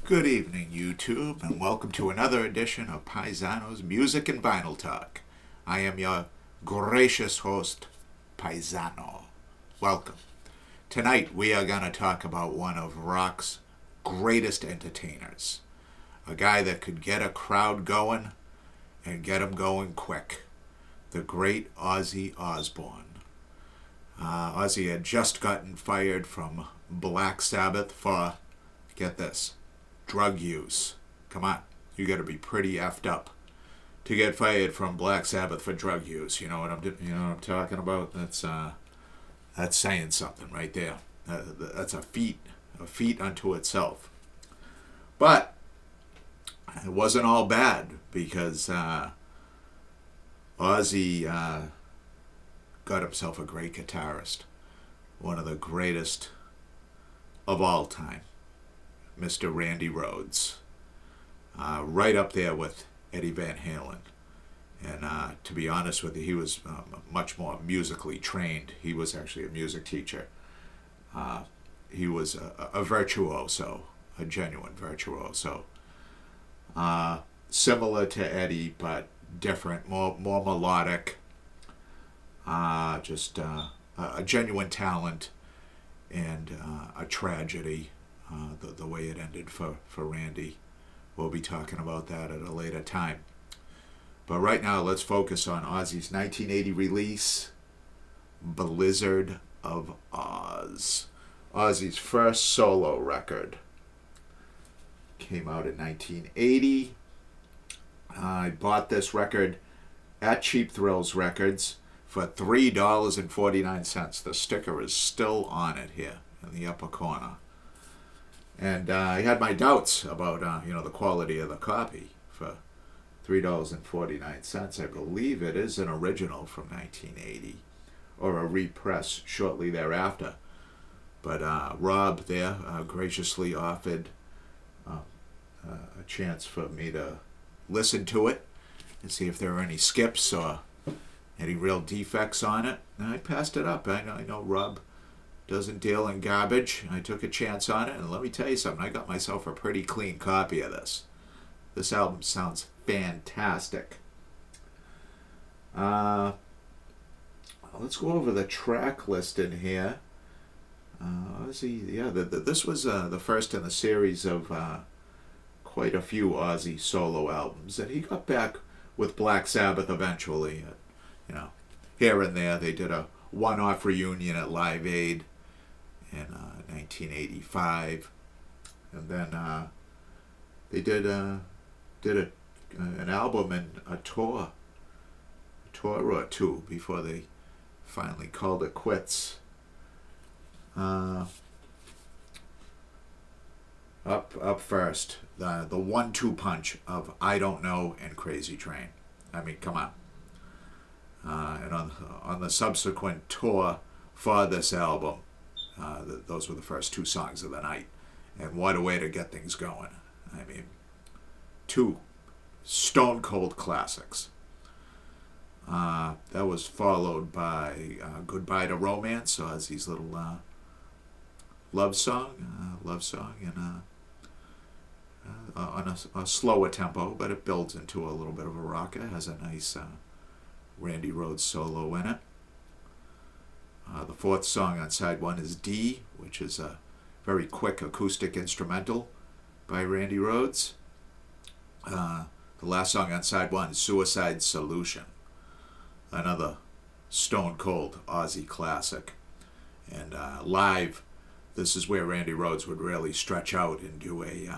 Good evening, YouTube, and welcome to another edition of Paisano's Music and Vinyl Talk. I am your gracious host, Paisano. Welcome. Tonight we are going to talk about one of rock's greatest entertainers. A guy that could get a crowd going and get them going quick. The great Ozzy Osborne. Ozzy had just gotten fired from Black Sabbath for, get this, drug use. Come on, you got to be pretty effed up to get fired from Black Sabbath for drug use. You know what I'm talking about? That's saying something right there. That's a feat unto itself. But it wasn't all bad because Ozzy got himself a great guitarist, one of the greatest of all time. Mr. Randy Rhoads, right up there with Eddie Van Halen. And to be honest with you, he was much more musically trained. He was actually a music teacher. He was a virtuoso, a genuine virtuoso. Similar to Eddie, but different, more melodic. Just a genuine talent and a tragedy. The way it ended for Randy. We'll be talking about that at a later time. But right now, let's focus on Ozzy's 1980 release, Blizzard of Oz. Ozzy's first solo record. Came out in 1980. I bought this record at Cheap Thrills Records for $3.49. The sticker is still on it here in the upper corner. And I had my doubts about, the quality of the copy for $3.49. I believe it is an original from 1980 or a repress shortly thereafter. But Rob there graciously offered a chance for me to listen to it and see if there were any skips or any real defects on it. And I passed it up. I know Rob doesn't deal in garbage. I took a chance on it, and let me tell you something. I got myself a pretty clean copy of this. This album sounds fantastic. Let's go over the track list in here. This was the first in the series of quite a few Ozzy solo albums, and he got back with Black Sabbath eventually. Here and there, they did a one-off reunion at Live Aid in 1985, and then they did an album and a tour or two before they finally called it quits. Up first, the 1-2 punch of I Don't Know and Crazy Train. I mean, come on. And on the subsequent tour for this album, those were the first two songs of the night. And what a way to get things going. I mean, two stone cold classics. That was followed by Goodbye to Romance, Ozzy's little love song, and on a slower tempo, but it builds into a little bit of a rocker. It has a nice Randy Rhoads solo in it. The fourth song on side one is D, which is a very quick acoustic instrumental by Randy Rhoads. The last song on side one is Suicide Solution, another stone cold Ozzy classic. And live, this is where Randy Rhoads would really stretch out and do a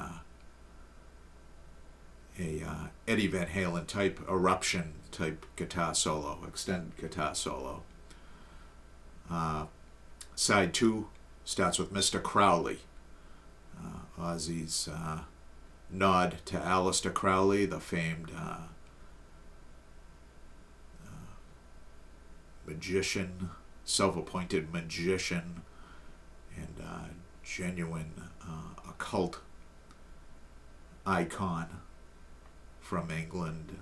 Eddie Van Halen type eruption type guitar solo, extended guitar solo. Side two starts with Mr. Crowley, Ozzy's nod to Aleister Crowley, the famed magician, self-appointed magician, and genuine occult icon from England.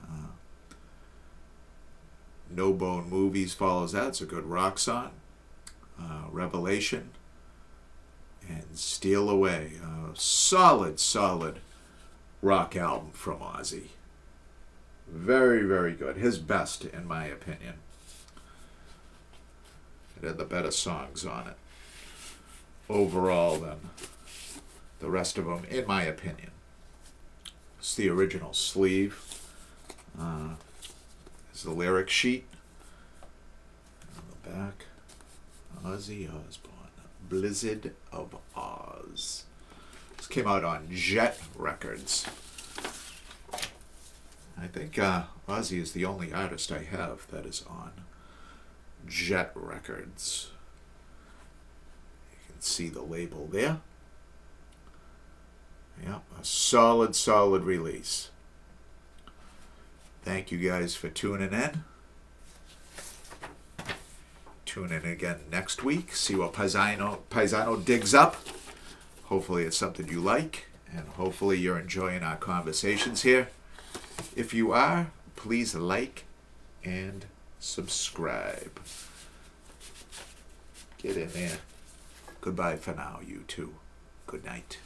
No Bone Movies follows that. It's a good rock song. Revelation. and Steal Away. A solid, solid rock album from Ozzy. Very, very good. His best, in my opinion. It had the better songs on it overall than the rest of them, in my opinion. It's the original sleeve. It's the lyric sheet. On the back, Ozzy Osborne, Blizzard of Oz. This came out on Jet Records. I think Ozzy is the only artist I have that is on Jet Records. You can see the label there. Yep, a solid, solid release. Thank you guys for tuning in. Tune in again next week. See what Paisano digs up. Hopefully it's something you like, and hopefully you're enjoying our conversations here. If you are, please like and subscribe. Get in there. Goodbye for now, you two. Good night.